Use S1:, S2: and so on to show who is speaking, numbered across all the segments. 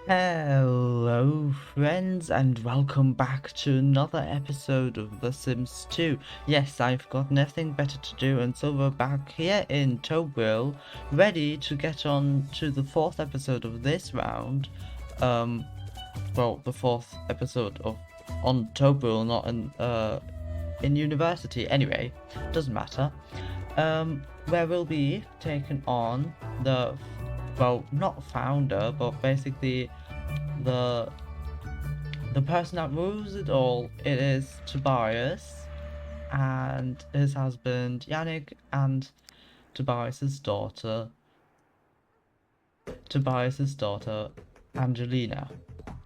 S1: Hello friends and welcome back to another episode of The Sims 2. Yes, I've got nothing better to do, and so we're back here in Tobville, ready to get on to the fourth episode of this round. Well, the fourth episode of on Tobville, not in university. Anyway, doesn't matter. Where we'll be taking on the, well, not founder, but basically the person that rules it all. It is Tobias and his husband Yannick and Tobias's daughter Angelina.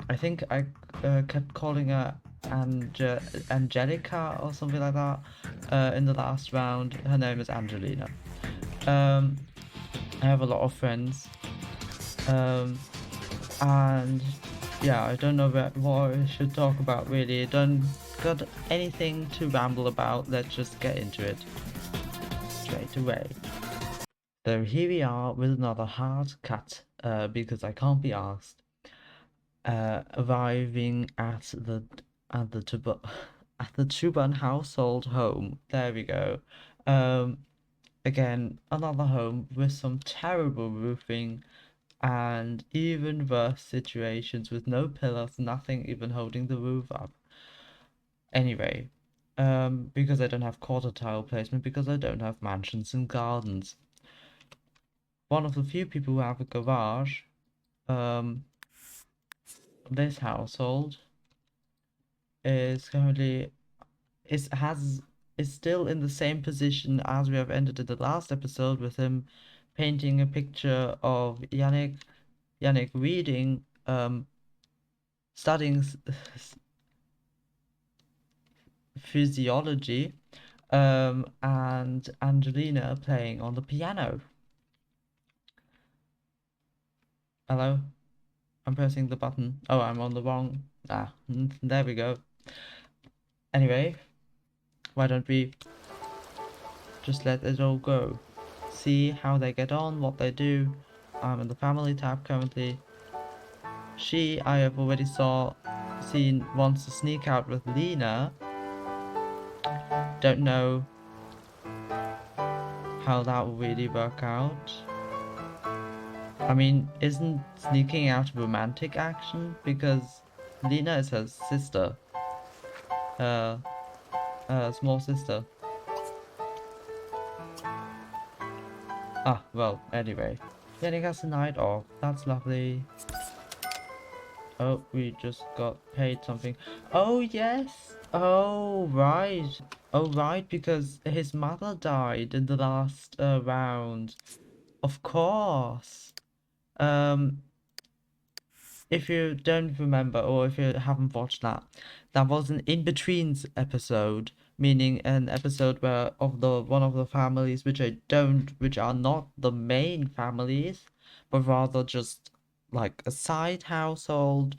S1: I think I kept calling her Angelica or something like that in the last round. Her name is Angelina. I have a lot of friends, and yeah, I don't know what I should talk about really. Don't got anything to ramble about. Let's just get into it straight away. So here we are with another hard cut, because I can't be asked. Arriving at the at the Szuban household home. There we go. Again, another home with some terrible roofing and even worse situations with no pillars, nothing even holding the roof up. Anyway, because I don't have quarter tile placement, because I don't have mansions and gardens. One of the few people who have a garage, this household is currently is still in the same position as we have ended in the last episode, with him painting a picture of Yannick reading, studying physiology, and Angelina playing on the piano. Hello? I'm pressing the button. Oh, I'm on the wrong... there we go. Anyway, why don't we just let it all go? See how they get on, what they do. I'm in the family tab currently. She, I have already seen wants to sneak out with Lena. Don't know how that will really work out. I mean, isn't sneaking out a romantic action? Because Lena is her sister. Small sister. Ah, well, anyway. Yannick has a night off. That's lovely. Oh, we just got paid something. Oh, yes! Oh, right. Oh, right, because his mother died in the last round. Of course. If you don't remember, or if you haven't watched that, that was an in-betweens episode, meaning an episode where one of the families which are not the main families, but rather just like a side household.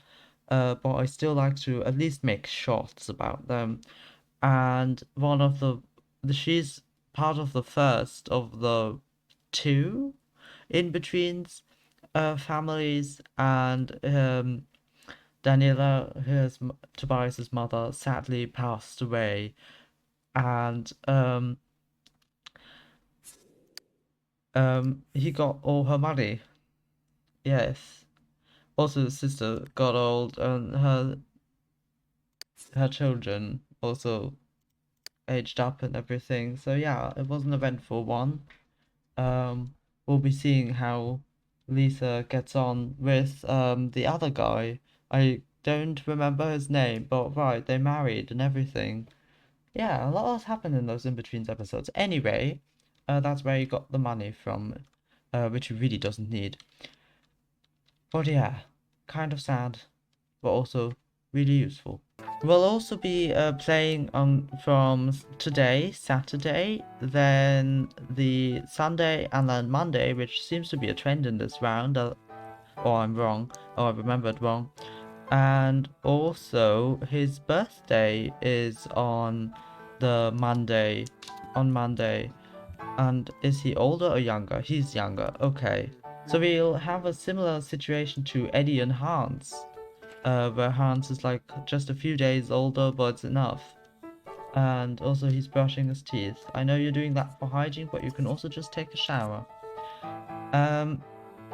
S1: But I still like to at least make shorts about them. And one of she's part of the first of the two in-betweens families, and Daniela, Tobias's mother, sadly passed away, and he got all her money. Yes. Also, the sister got old, and her children also aged up and everything. So yeah, it was an eventful one. We'll be seeing how Lisa gets on with the other guy. I don't remember his name, but right, they married and everything. Yeah, a lot has happened in those in-betweens episodes. Anyway, that's where he got the money from, which he really doesn't need. But yeah, kind of sad, but also really useful. We'll also be playing on from today, Saturday, then the Sunday, and then Monday, which seems to be a trend in this round. Or I'm wrong. Oh, I remembered wrong. And also, his birthday is on the Monday. And is he older or younger? He's younger. Okay. So we'll have a similar situation to Eddie and Hans, where Hans is like just a few days older, but it's enough. And also he's brushing his teeth. I know you're doing that for hygiene, but you can also just take a shower.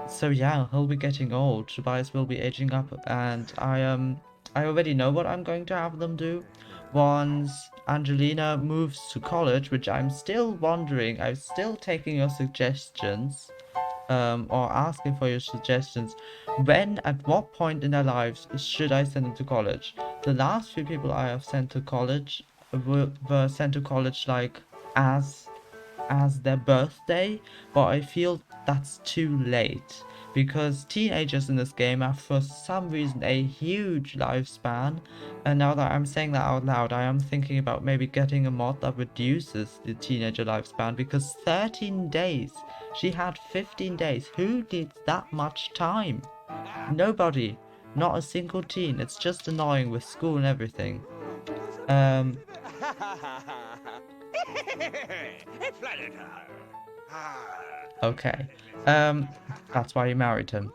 S1: So yeah, he'll be getting old. Tobias will be aging up, and I already know what I'm going to have them do. Once Angelina moves to college, which I'm still wondering, I'm still taking your suggestions, or asking for your suggestions. At what point in their lives should I send them to college? The last few people I have sent to college were sent to college like as their birthday, but I feel that's too late because teenagers in this game have for some reason a huge lifespan, and now that I'm saying that out loud, I am thinking about maybe getting a mod that reduces the teenager lifespan, because 13 days, she had 15 days. Who needs that much time? Nobody. Not a single teen. It's just annoying with school and everything. Okay. That's why you married him.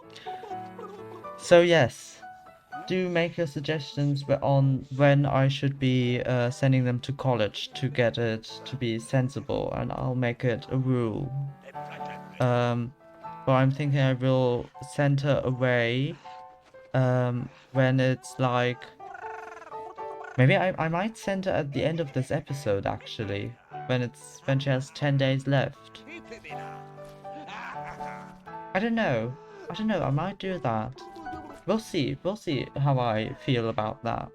S1: So yes, do make your suggestions on when I should be sending them to college to get it to be sensible, and I'll make it a rule. But I'm thinking I will send her away when it's like, maybe I might send her at the end of this episode actually, when she has 10 days left. I don't know, I might do that. We'll see how I feel about that.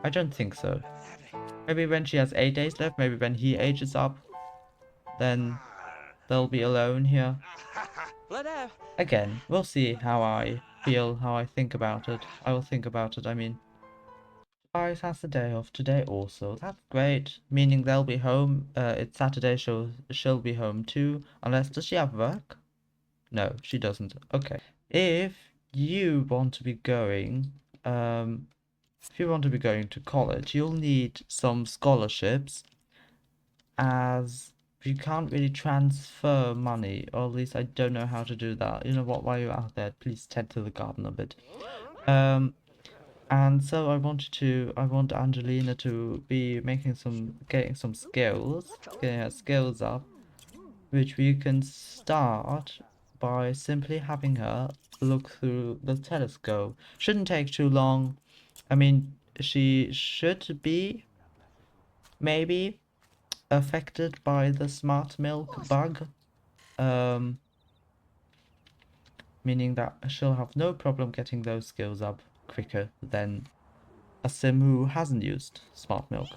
S1: I don't think so. Maybe when she has 8 days left, maybe when he ages up, then they'll be alone here. Again, we'll see how I feel, how I think about it. I will think about it, I mean. Iris has the day off today also. That's great. Meaning they'll be home. It's Saturday, she'll be home too. Unless, does she have work? No, she doesn't. Okay. If you want to be going, to college, you'll need some scholarships, as you can't really transfer money, or at least I don't know how to do that. You know what, while you're out there, please tend to the garden a bit. And so I want Angelina to be getting some skills, getting her skills up, which we can start by simply having her look through the telescope. Shouldn't take too long. I mean, she should be maybe affected by the smart milk bug, meaning that she'll have no problem getting those skills up quicker than a sim who hasn't used smart milk.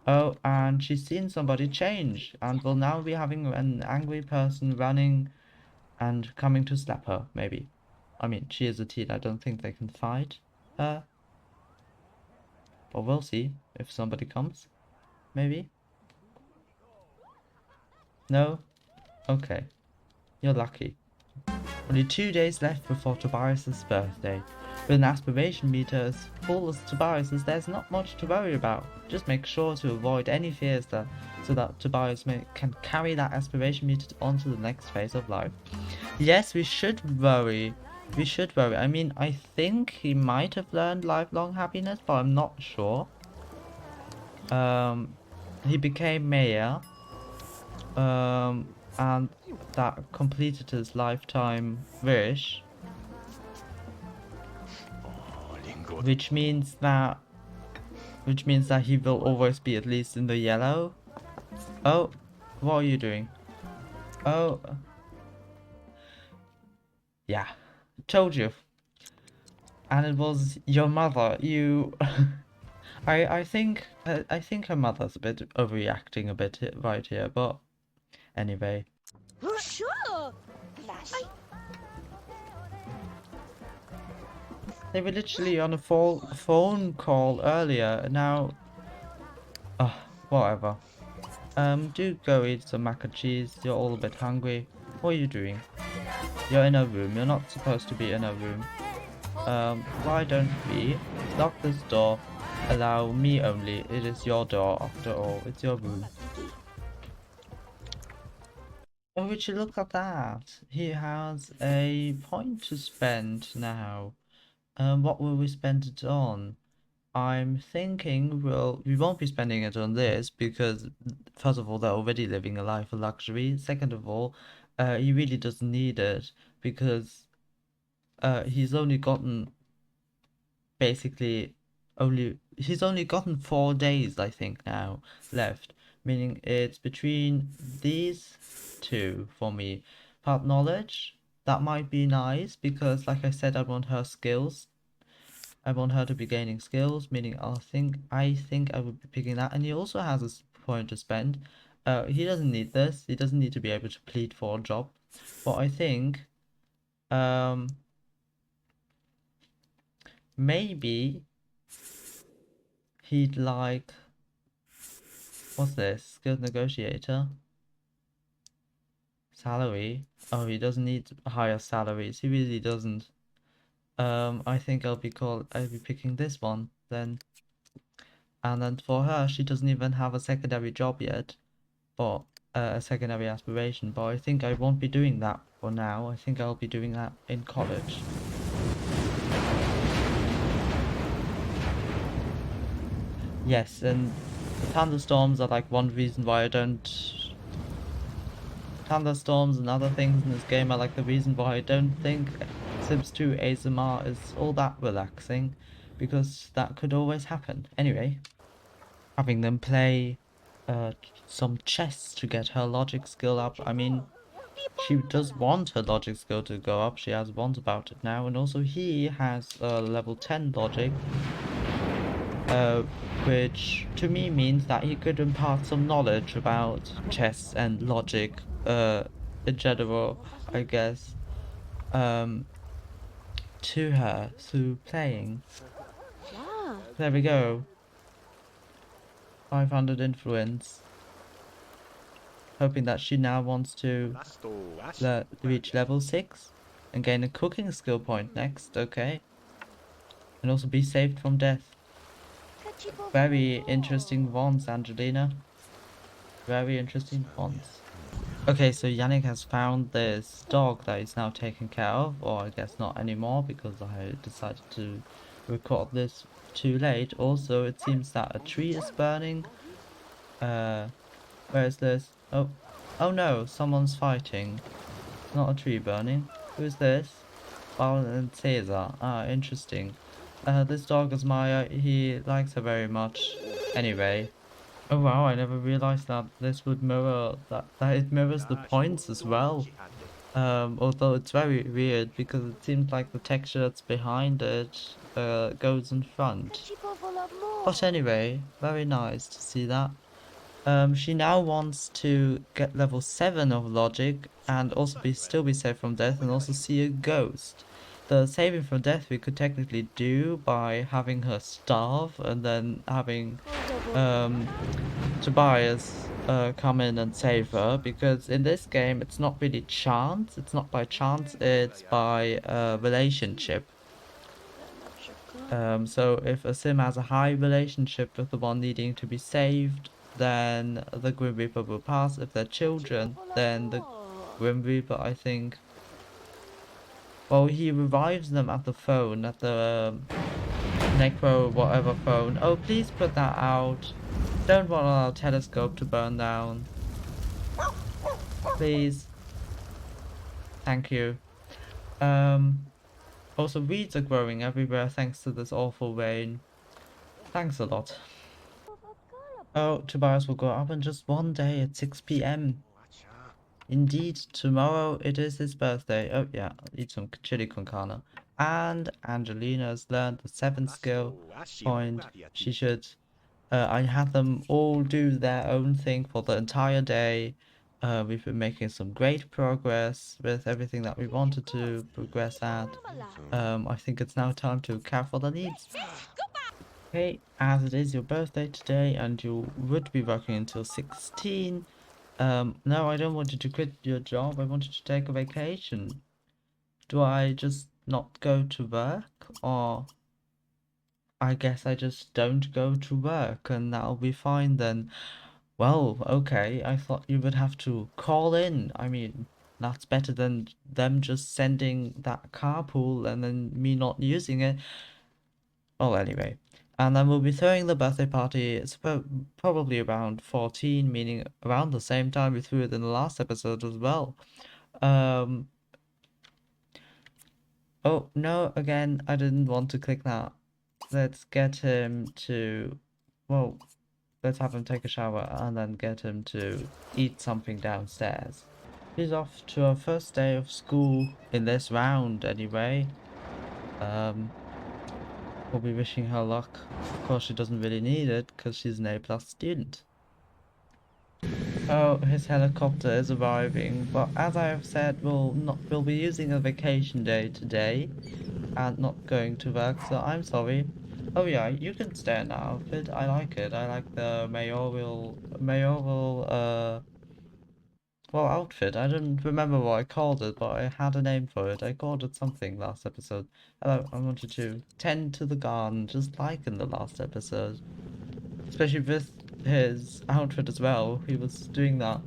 S1: Oh, and she's seen somebody change and will now be having an angry person running and coming to slap her, maybe. I mean, she is a teen, I don't think they can fight her. But we'll see if somebody comes, maybe. No? Okay. You're lucky. Only 2 days left before Tobias's birthday. With an aspiration meter as full as Tobias's, there's not much to worry about. Just make sure to avoid any fears so that Tobias can carry that aspiration meter onto the next phase of life. Yes, we should worry. We should worry. I mean, I think he might have learned lifelong happiness, but I'm not sure. He became mayor. And that completed his lifetime wish. Which means that he will always be at least in the yellow. Oh, what are you doing? Oh, yeah, told you. And it was your mother. You, I think her mother's a bit overreacting a bit right here, but anyway.
S2: Sure.
S1: They were literally on a phone call earlier. Now, whatever. Do go eat some mac and cheese. You're all a bit hungry. What are you doing? You're in a room. You're not supposed to be in a room. Why don't we lock this door? Allow me only. It is your door after all. It's your room. Oh, would you look at that? He has a point to spend now. What will we spend it on? I'm thinking, well, we won't be spending it on this because, first of all, they're already living a life of luxury. Second of all, he really doesn't need it because he's only gotten basically he's only gotten 4 days, I think, now left, meaning it's between these two for me. Part knowledge, that might be nice because, like I said, I want her skills. I want her to be gaining skills, meaning I think I would be picking that. And he also has a point to spend. He doesn't need this. He doesn't need to be able to plead for a job. But I think um maybe he'd like, what's this? Skilled negotiator. Salary. Oh, he doesn't need higher salaries. He really doesn't. I think I'll be picking this one then. And then for her, she doesn't even have a secondary job yet, or a secondary aspiration. But I think I won't be doing that for now. I think I'll be doing that in college. Yes, and the thunderstorms are like one reason why I don't. Thunderstorms and other things in this game are like the reason why I don't think Sims 2 ASMR is all that relaxing, because that could always happen. Anyway, having them play some chess to get her logic skill up. I mean, she does want her logic skill to go up. She has wants about it now, and also he has level 10 logic, uh, which to me means that he could impart some knowledge about chess and logic in general, I guess, um, to her through playing.
S2: Yeah.
S1: There we go. 500 influence. Hoping that she now wants to reach level 6 and gain a cooking skill point next, okay? And also be saved from death. Very interesting wands, Angelina. Very interesting wands. Okay, so Yannick has found this dog that is now taken care of, or I guess not anymore because I decided to record this too late. Also, it seems that a tree is burning. Where is this? Oh, oh no, someone's fighting. Not a tree burning. Who's this? Paul and Caesar. Ah, interesting. This dog is Maya. He likes her very much. Anyway. Oh wow, I never realized that this would mirror that it mirrors the points as well. Although it's very weird because it seems like the texture that's behind it goes in front. But anyway, very nice to see that. She now wants to get level 7 of logic and also still be saved from death and also see a ghost. The saving from death we could technically do by having her starve and then having Tobias come in and save her, because in this game it's not really chance, it's not by chance, it's by relationship. So if a sim has a high relationship with the one needing to be saved, then the Grim Reaper will pass. If they're children, then the Grim Reaper, I think, well, he revives them at the phone, at the Necro whatever phone. Oh, please put that out. Don't want our telescope to burn down. Please. Thank you. Also weeds are growing everywhere thanks to this awful rain. Thanks a lot. Oh, Tobias will go up in just one day at 6 p.m. Indeed, tomorrow it is his birthday. Oh yeah, I'll eat some chili con carne. And Angelina's learned the 7th skill point. She should I had them all do their own thing for the entire day. We've been making some great progress with everything that we wanted to progress at. I think it's now time to care for the needs. Okay, as it is your birthday today and you would be working until 16, no, I don't want you to quit your job. I want you to take a vacation. Do I just not go to work, or I guess I just don't go to work and that'll be fine then. Well, okay, I thought you would have to call in. I mean, that's better than them just sending that carpool and then me not using it. Well, anyway. And then we'll be throwing the birthday party. It's probably around 14, meaning around the same time we threw it in the last episode as well. Um, oh, no, again, I didn't want to click that. Let's get him to, well, let's have him take a shower and then get him to eat something downstairs. He's off to her first day of school in this round anyway. We'll be wishing her luck. Of course, she doesn't really need it because she's an A+ student. Oh, his helicopter is arriving, but as I have said, we'll be using a vacation day today and not going to work, so I'm sorry. Oh yeah, you can stay in that outfit. I like it. I like the mayoral well, outfit. I don't remember what I called it, but I had a name for it. I called it something last episode. I wanted to tend to the garden, just like in the last episode. Especially with his outfit as well. He was doing that.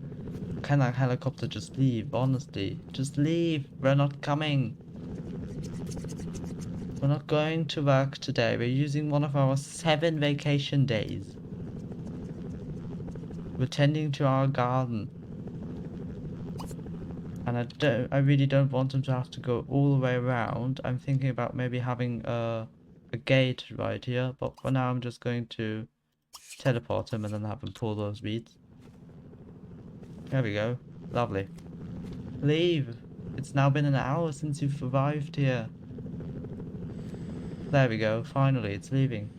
S1: Can that helicopter just leave? Honestly, just leave. We're not coming. We're not going to work today. We're using one of our 7 vacation days. We're tending to our garden. And I really don't want him to have to go all the way around. I'm thinking about maybe having a gate right here, but for now I'm just going to teleport him and then have him pull those weeds. There we go. Lovely. Leave! It's now been an hour since you've arrived here. There we go, finally it's leaving.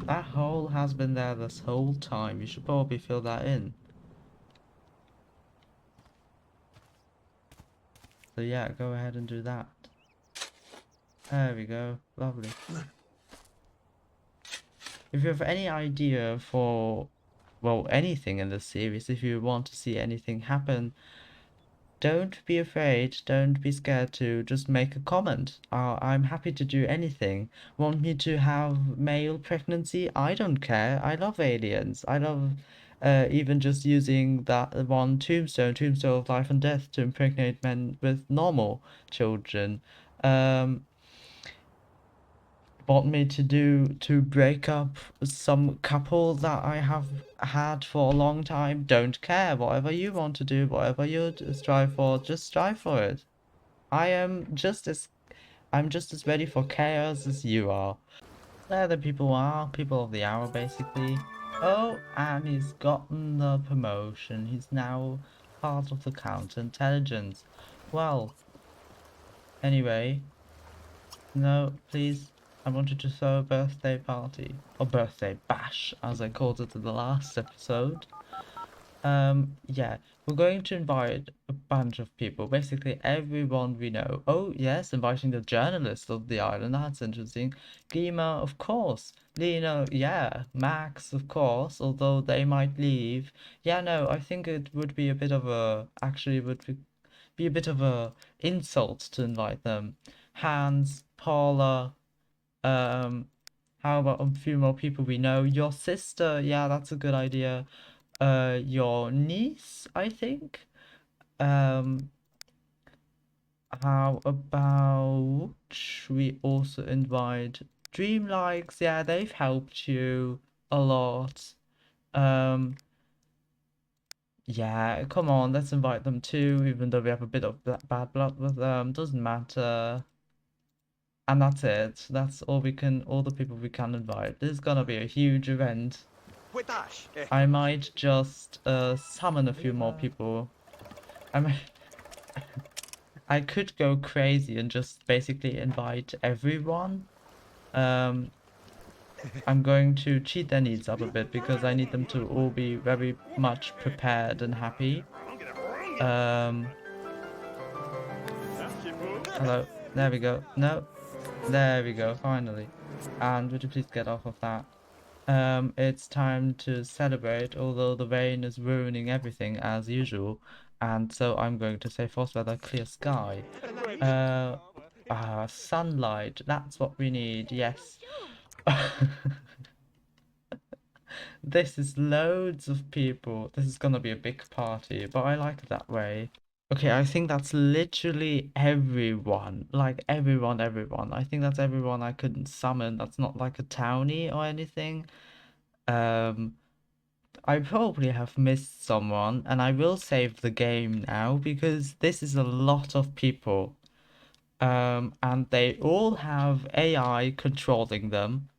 S1: That hole has been there this whole time. You should probably fill that in. So yeah, go ahead and do that. There we go, lovely. If you have any idea for, well, anything in this series, if you want to see anything happen, don't be afraid, don't be scared to just make a comment. I'm happy to do anything. Want me to have male pregnancy? I don't care. I love aliens. I love even just using that one tombstone of life and death to impregnate men with normal children. Want me to do to break up some couple that I have had for a long time? Don't care. Whatever you want to do, whatever you strive for, just strive for it. I'm just as ready for chaos as you are. There the people are, people of the hour basically. Oh, and he's gotten the promotion. He's now part of the counterintelligence. Well, anyway, no, please. I wanted to throw a birthday party. Or birthday bash, as I called it in the last episode. Yeah, we're going to invite a bunch of people. Basically everyone we know. Oh, yes, inviting the journalist of the island. That's interesting. Gima, of course. Lena, yeah. Max, of course. Although they might leave. Yeah, no, I think it would be a bit of a... Actually, it would be a bit of a insult to invite them. Hans, Paula, how about a few more people we know? Your sister, yeah, that's a good idea. Your niece, I think. Um, how about we also invite Dreamlikes? Yeah, they've helped you a lot. Um, yeah, come on, let's invite them too, even though we have a bit of bad blood with them. Doesn't matter. And that's it. That's all all the people we can invite. This is gonna be a huge event. I might just summon a few more people. I mean, I could go crazy and just basically invite everyone. Um, I'm going to cheat their needs up a bit because I need them to all be very much prepared and happy. Um, hello. There we go. No. There we go, finally. And would you please get off of that? It's time to celebrate, although the rain is ruining everything as usual. And so I'm going to say false weather, clear sky. Sunlight, that's what we need, yes. This is loads of people. This is gonna be a big party, but I like it that way. Okay, I think that's literally everyone. Like everyone. I think that's everyone I could summon. That's not like a townie or anything. Um, I probably have missed someone, and I will save the game now because this is a lot of people. And they all have AI controlling them.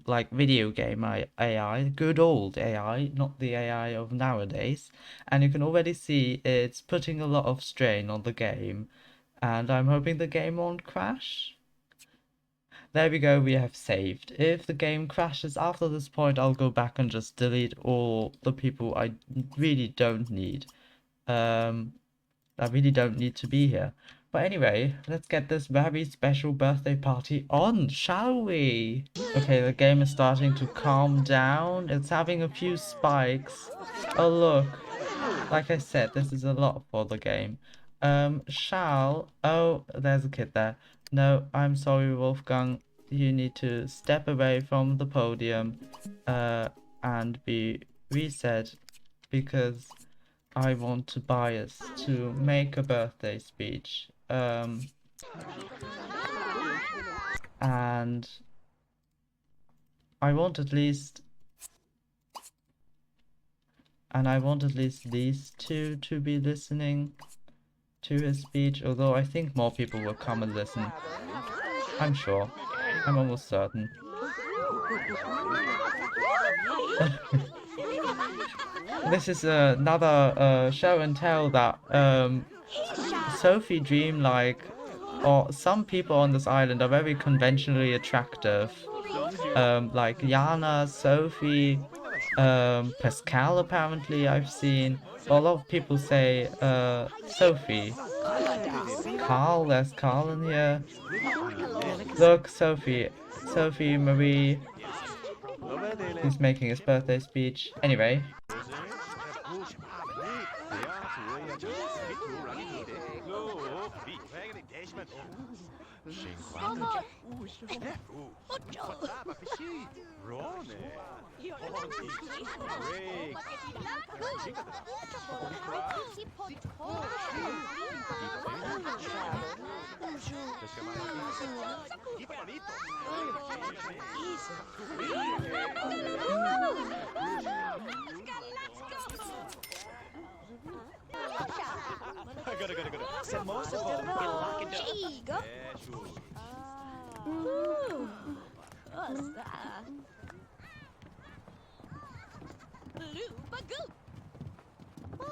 S1: Like video game AI, good old AI, not the AI of nowadays. And you can already see it's putting a lot of strain on the game. And I'm hoping the game won't crash. There we go, we have saved. If the game crashes after this point, I'll go back and just delete all the people I really don't need. I really don't need to be here. But anyway, let's get this very special birthday party on, shall we? Okay, the game is starting to calm down. It's having a few spikes. Oh look, like I said, this is a lot for the game. Oh, there's a kid there. No, I'm sorry, Wolfgang. You need to step away from the podium, and be reset because I want Tobias to make a birthday speech. And I want at least these two to be listening to his speech, although I think more people will come and listen. I'm sure. I'm almost certain. This is another show and tell that Sophie dreamlike, or some people on this island are very conventionally attractive. Like Yana, Sophie, Pascal apparently I've seen. A lot of people say Sophie. Carl, there's Carl in here. Look, Sophie Marie. He's making his birthday speech. Anyway.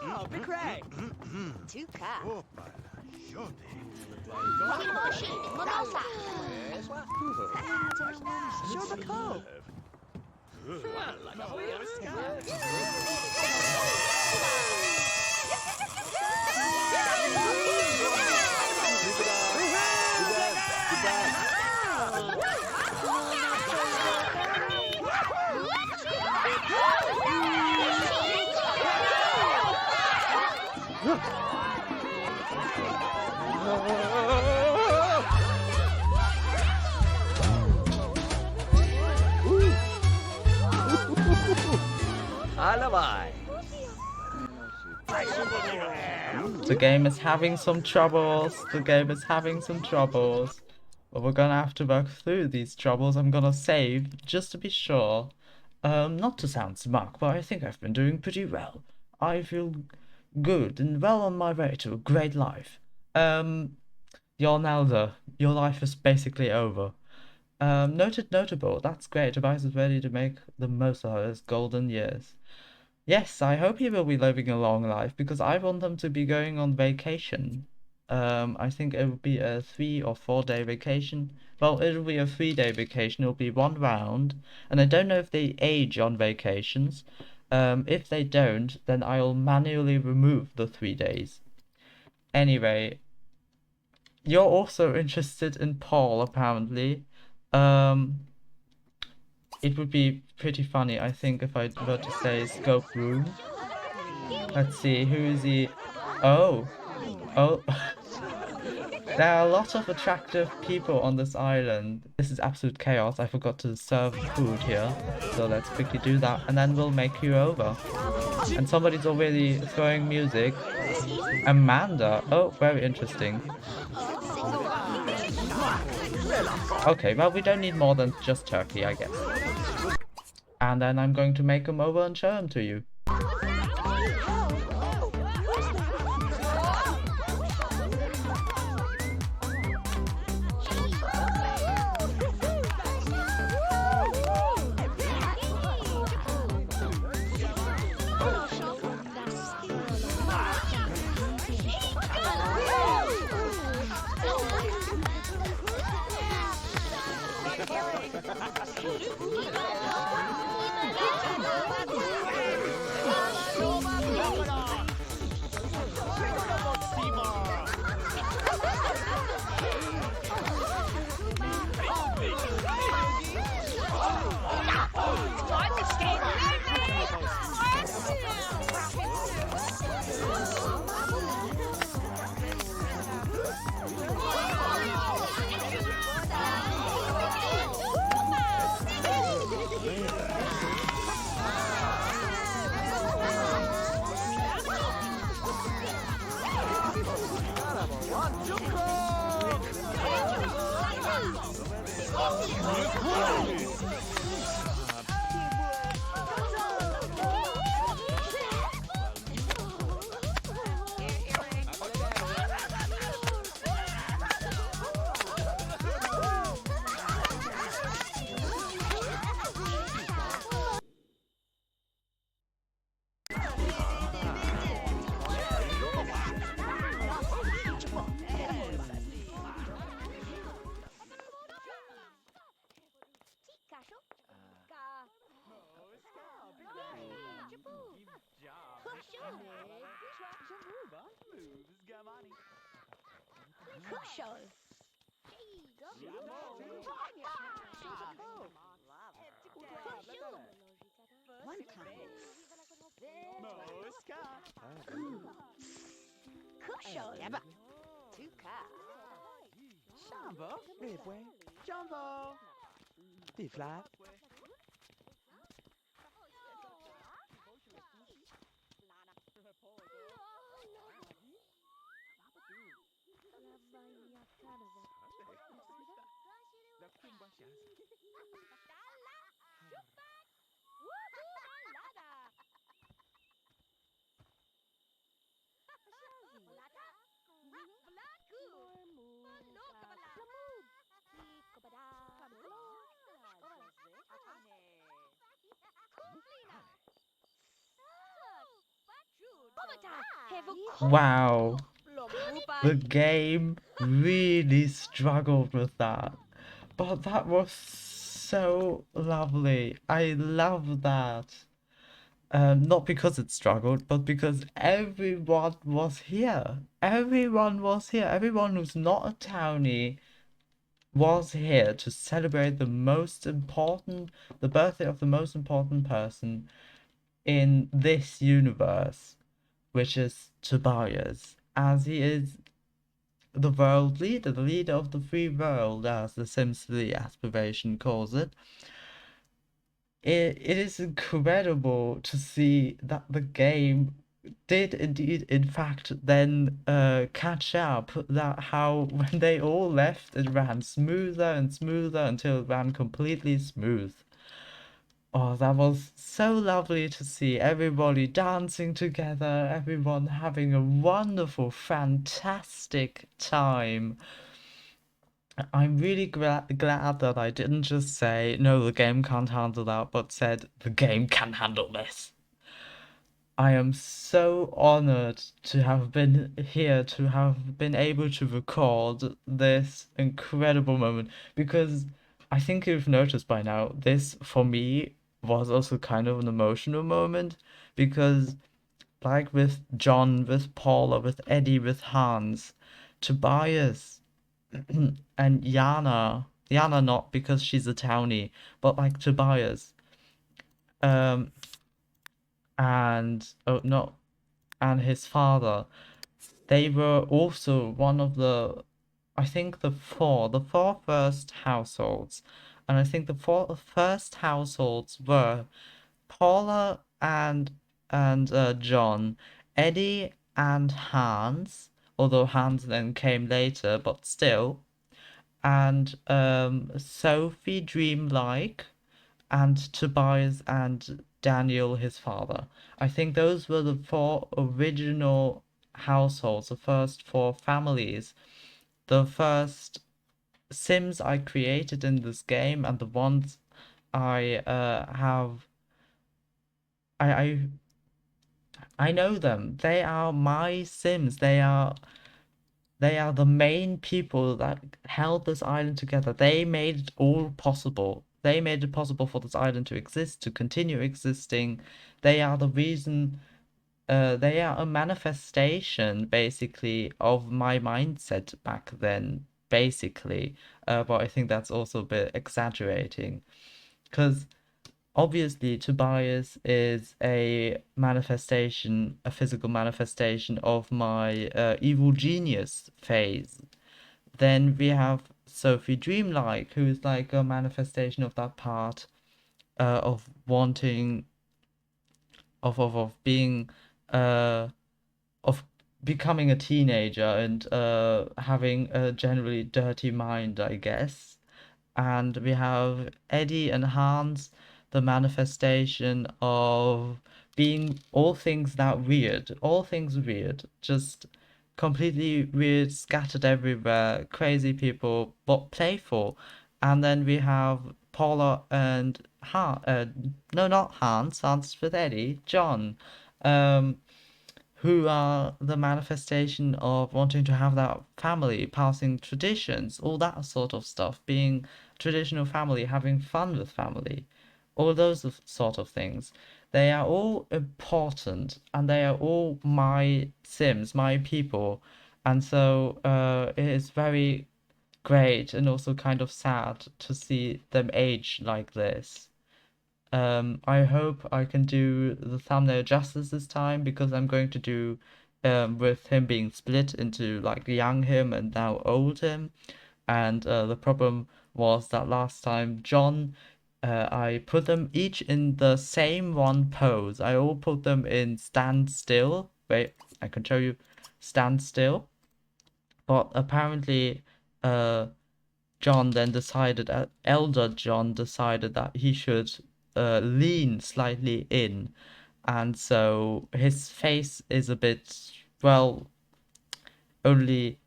S2: Oh, big Ray. Tuka. The game is having some troubles. But we're gonna have to work through these troubles. I'm gonna save just to be sure. Not to sound smug, but I think I've been doing pretty well. I feel good and well on my way to a great life. You're now there. Your life is basically over. Notable. That's great. Tobias is ready to make the most of his golden years. Yes, I hope he will be living a long life because I want them to be going on vacation. I think it will be a 3 or 4 day vacation. Well, it'll be a 3-day vacation. It'll be one round, and I don't know if they age on vacations. If they don't, then I'll manually remove the 3 days. Anyway, you're also interested in Paul, apparently. It would be pretty funny, I think, if I were to say scope room. Let's see, who is he? Oh,
S1: There are a lot of attractive people on this island. This is absolute chaos. I forgot to serve food here. So let's quickly do that and then we'll make you over. And somebody's already throwing music. Amanda. Oh, very interesting. Okay, well, we don't need more than just turkey, I guess. And then I'm going to make them over and show them to you. Wow, the game really struggled with that, but that was so lovely. I love that. Not because it struggled, but because everyone was here. Everyone was here. Everyone who's not a townie was here to celebrate the birthday of the most important person in this universe, which is Tobias, as he is the world leader, the leader of the free world, as the Sims 3 aspiration calls it. It is incredible to see that the game did indeed, in fact, then catch up. That how when they all left, it ran smoother and smoother until it ran completely smooth. Oh, that was so lovely to see everybody dancing together, everyone having a wonderful, fantastic time. I'm really glad that I didn't just say, no, the game can't handle that, but said, the game can handle this. I am so honored to have been here, to have been able to record this incredible moment, because I think you've noticed by now, this for me was also kind of an emotional moment, because like with John, with Paula, with Eddie, with Hans, Tobias, and Yana not because she's a townie, but like Tobias, um, and oh no, and his father, they were also one of the, I think the four first households, and I think the four first households were Paula and John, Eddie and Hans, although Hans then came later, but still, and Sophie Dreamlike, and Tobias and Daniel, his father. I think those were the four original households, the first four families, the first Sims I created in this game, and the ones I have. I, I I know them. They are my Sims. They are the main people that held this island together. They made it all possible. They made it possible for this island to exist, to continue existing. They are the reason, they are a manifestation, basically, of my mindset back then, basically. But I think that's also a bit exaggerating. Because obviously, Tobias is a manifestation, a physical manifestation of my evil genius phase. Then we have Sophie Dreamlike, who is like a manifestation of that part of wanting, of being, uh, of becoming a teenager and having a generally dirty mind, I guess. And we have Eddie and Hans, the manifestation of being all things weird, just completely weird, scattered everywhere, crazy people, but playful. And then we have Paula and no, not Hans, Hans with Eddie, John, um, who are the manifestation of wanting to have that family, passing traditions, all that sort of stuff, being traditional family, having fun with family, all those sort of things. They are all important and they are all my Sims, my people. And so it is very great and also kind of sad to see them age like this. I hope I can do the thumbnail justice this time because I'm going to do with him being split into like young him and now old him. And the problem was that last time John, I put them each in the same one pose. I all put them in stand still. Wait, I can show you stand still. But apparently, uh, John then decided, elder John decided that he should lean slightly in. And so his face is a bit, well, only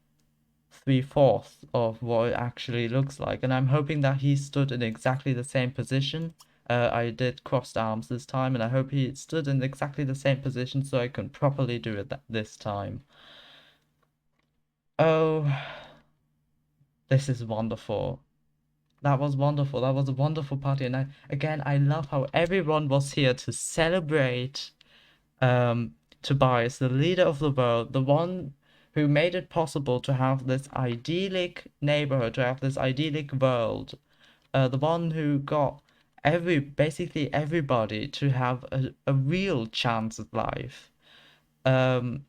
S1: three-fourths of what it actually looks like. And I'm hoping that he stood in exactly the same position. I did crossed arms this time, and I hope he stood in exactly the same position so I can properly do it this time. Oh, this is wonderful. That was wonderful. That was a wonderful party. And I love how everyone was here to celebrate um, Tobias, the leader of the world, the one who made it possible to have this idyllic neighborhood, to have this idyllic world, the one who got basically everybody to have a real chance at life, um,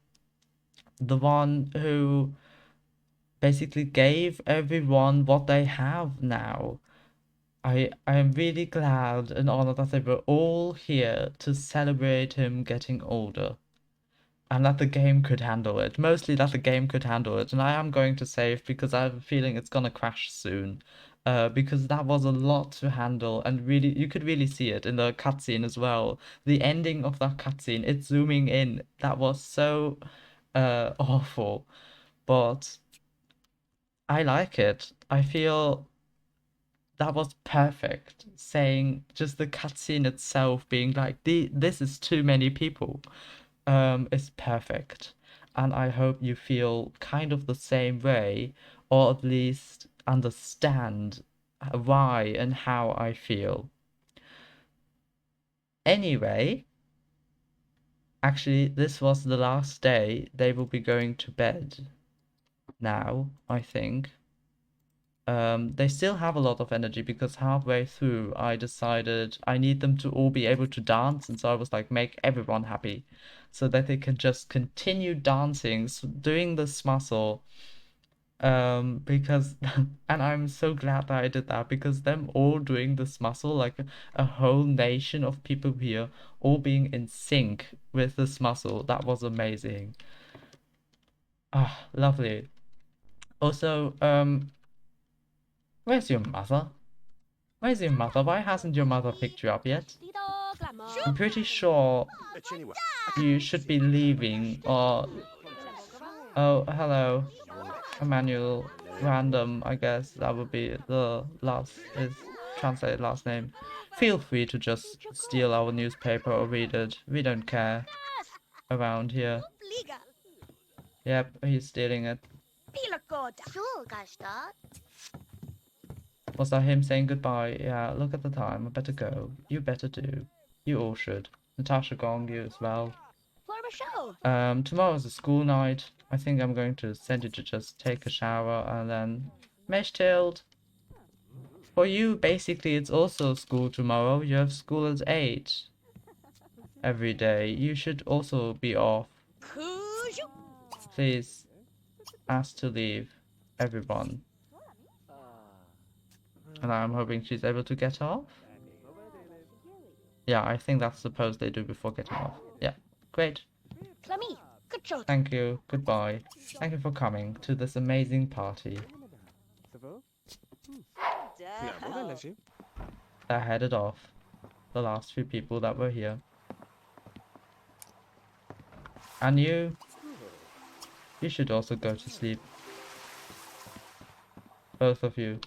S1: the one who basically gave everyone what they have now. I am really glad and honored that they were all here to celebrate him getting older and that the game could handle it. Mostly that the game could handle it. And I am going to save because I have a feeling it's gonna crash soon. Because that was a lot to handle and really you could really see it in the cutscene as well. The ending of that cutscene, it's zooming in. That was so awful. But I like it. I feel that was perfect. Saying just the cutscene itself being like this is too many people is perfect. And I hope you feel kind of the same way, or at least understand why and how I feel. Anyway, actually, this was the last day. They will be going to bed now, I think. They still have a lot of energy because halfway through I decided I need them to all be able to dance, and so I was like, make everyone happy so that they can just continue dancing, doing this muscle, Because and I'm so glad that I did that because them all doing this muscle, like a whole nation of people here, all being in sync with this muscle, that was amazing. Ah, lovely. Also, where's your mother? Where's your mother? Why hasn't your mother picked you up yet? I'm pretty sure you should be leaving or... Oh, hello. Emmanuel Random, I guess that would be the last, his translated last name. Feel free to just steal our newspaper or read it. We don't care around here. Yep, he's stealing it. Was that him saying goodbye? Yeah, look at the time. I better go. You better do. You all should. Natasha Gong, you as well. Tomorrow's a school night. I think I'm going to send you to just take a shower and then Meshtild. For you, basically, it's also school tomorrow. You have school at 8 every day. You should also be off. Please ask to leave, everyone. And I'm hoping she's able to get off. Yeah, I think that's the pose they do before getting off. Yeah, great. Thank you. Goodbye. Thank you for coming to this amazing party. They're headed off. The last few people that were here. And you should also go to sleep. Both of you.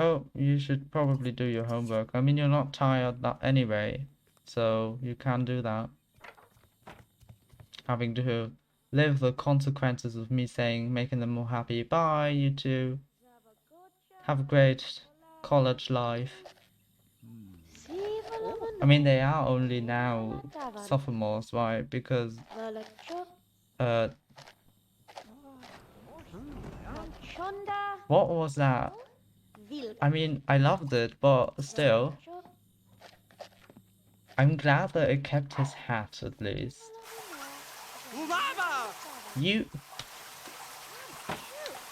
S1: Oh, you should probably do your homework. I mean, you're not tired that anyway, so you can do that. Having to live the consequences of me saying, making them more happy. Bye, you two. Have a great college life. I mean, they are only now sophomores, right? Because, what was that? I mean, I loved it, but still. I'm glad that it kept his hat, at least. You...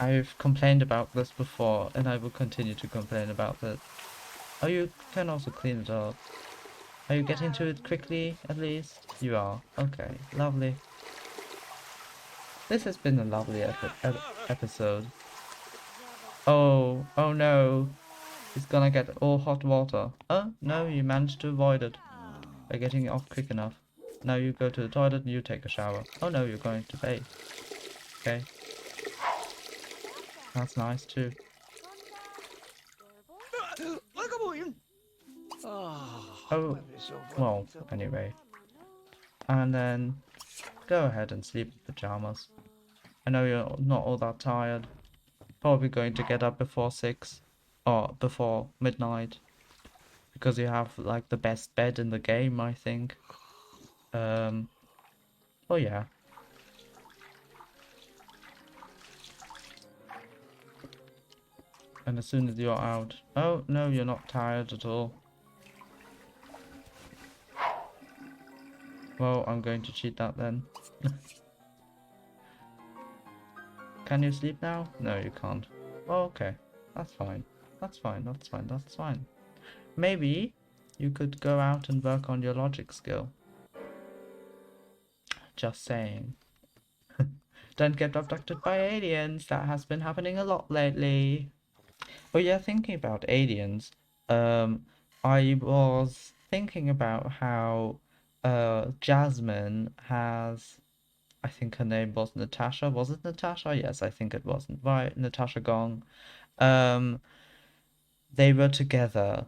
S1: I've complained about this before, and I will continue to complain about it. Oh, you can also clean it up. Are you getting to it quickly, at least? You are. Okay, lovely. This has been a lovely episode. Oh no. It's gonna get all hot water. Oh, no, you managed to avoid it by getting off quick enough. Now you go to the toilet and you take a shower. Oh no, you're going to bathe. Okay. That's nice too. Oh, well, anyway. And then go ahead and sleep in pajamas. I know you're not all that tired. Probably going to get up before 6 or before midnight. Because you have like the best bed in the game, I think. Oh yeah. And as soon as you're out... Oh, no, you're not tired at all. Well, I'm going to cheat that then. Can you sleep now? No, you can't. Oh, okay. That's fine. That's fine, that's fine, that's fine. Maybe you could go out and work on your logic skill. Just saying. Don't get abducted by aliens. That has been happening a lot lately. Oh yeah, thinking about aliens, I was thinking about how Jasmine has, I think her name was Natasha. Was it Natasha? Yes, I think it was. Right, Natasha Gong. They were together,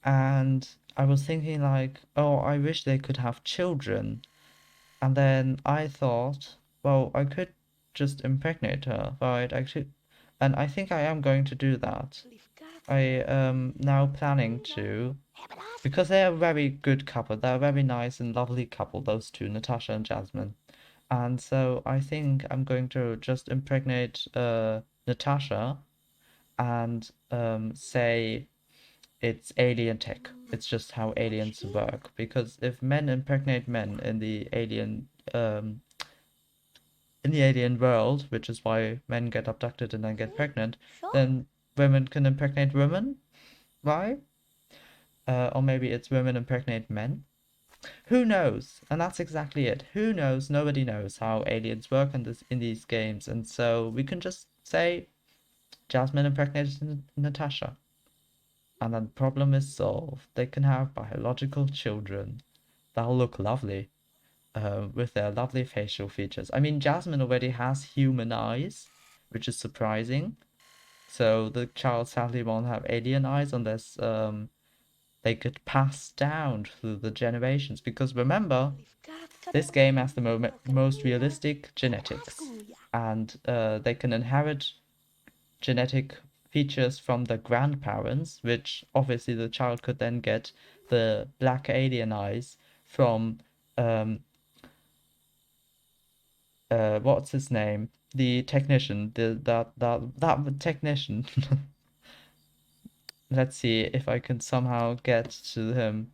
S1: and I was thinking like, oh, I wish they could have children. And then I thought, well, I could just impregnate her, right? And I think I am going to do that. I am now planning to, because they are a very good couple. They're a very nice and lovely couple, those two, Natasha and Jasmine. And so I think I'm going to just impregnate Natasha and say it's alien tech. It's just how aliens work. Because if men impregnate men in the alien world, which is why men get abducted and then get pregnant, then women can impregnate women, right? Or maybe it's women impregnate men. Who knows? And that's exactly it. Who knows? Nobody knows how aliens work in these games, and so we can just say Jasmine impregnated Natasha, and then the problem is solved. They can have biological children that'll look lovely, with their lovely facial features. I mean, Jasmine already has human eyes, which is surprising. So the child sadly won't have alien eyes unless they get passed down through the generations. Because remember, this game has the most realistic genetics, and they can inherit genetic features from the grandparents, which obviously the child could then get the black alien eyes from what's his name? The technician, that technician. Let's see if I can somehow get to him.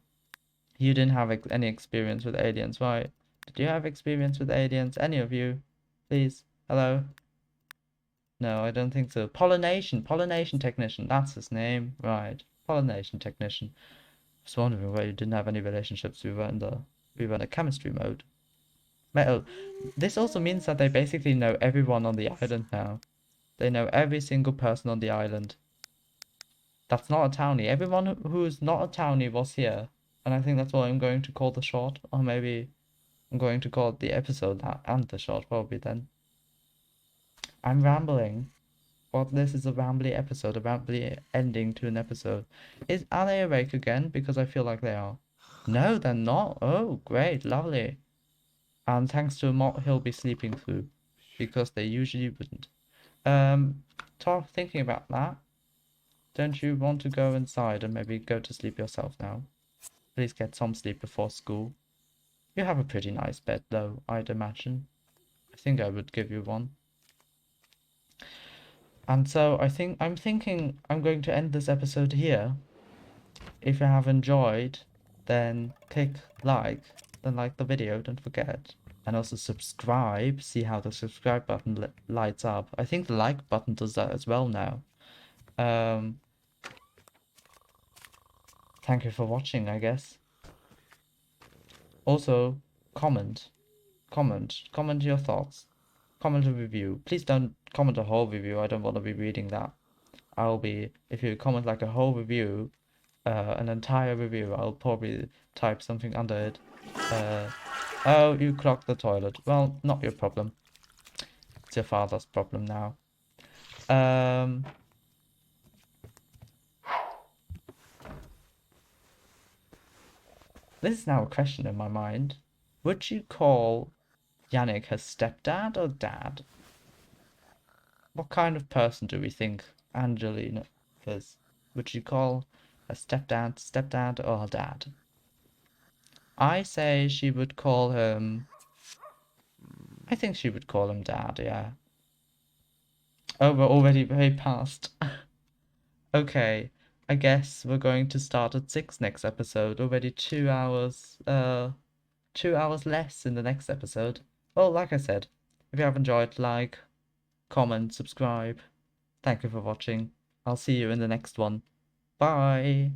S1: You didn't have any experience with aliens, right? Did you have experience with aliens? Any of you? Please. Hello? No, I don't think so. Pollination technician. That's his name. Right. Pollination technician. I was wondering why you didn't have any relationships. We were in the chemistry mode. Metal. This also means that they basically know everyone on the island now. They know every single person on the island. That's not a townie. Everyone who is not a townie was here. And I think that's what I'm going to call the short. Or maybe I'm going to call it the episode and the short, probably then. I'm rambling. Well, this is a rambly episode, a rambly ending to an episode. Are they awake again? Because I feel like they are. No, they're not. Oh, great, lovely. And thanks to a mod he'll be sleeping through. Because they usually wouldn't. Thinking about that, don't you want to go inside and maybe go to sleep yourself now? Please get some sleep before school. You have a pretty nice bed though, I'd imagine. I think I would give you one. And so I'm thinking I'm going to end this episode here. If you have enjoyed, then like, like the video, don't forget. And also subscribe, see how the subscribe button lights up. I think the like button does that as well now. Thank you for watching, I guess. Also, comment your thoughts. Comment a review. Please don't comment a whole review. I don't want to be reading that. If you comment like a whole review, an entire review, I'll probably type something under it. Oh, you clogged the toilet. Well, not your problem. It's your father's problem now. This is now a question in my mind. Would you call Yannick her stepdad or dad? What kind of person do we think Angelina is? Would you call a stepdad or dad? I say she would call him... I think she would call him dad, yeah. Oh, we're already way past. Okay, I guess we're going to start at 6 next episode. Already 2 hours, 2 hours less in the next episode. Well, like I said, if you have enjoyed, like, comment, subscribe. Thank you for watching. I'll see you in the next one. Bye!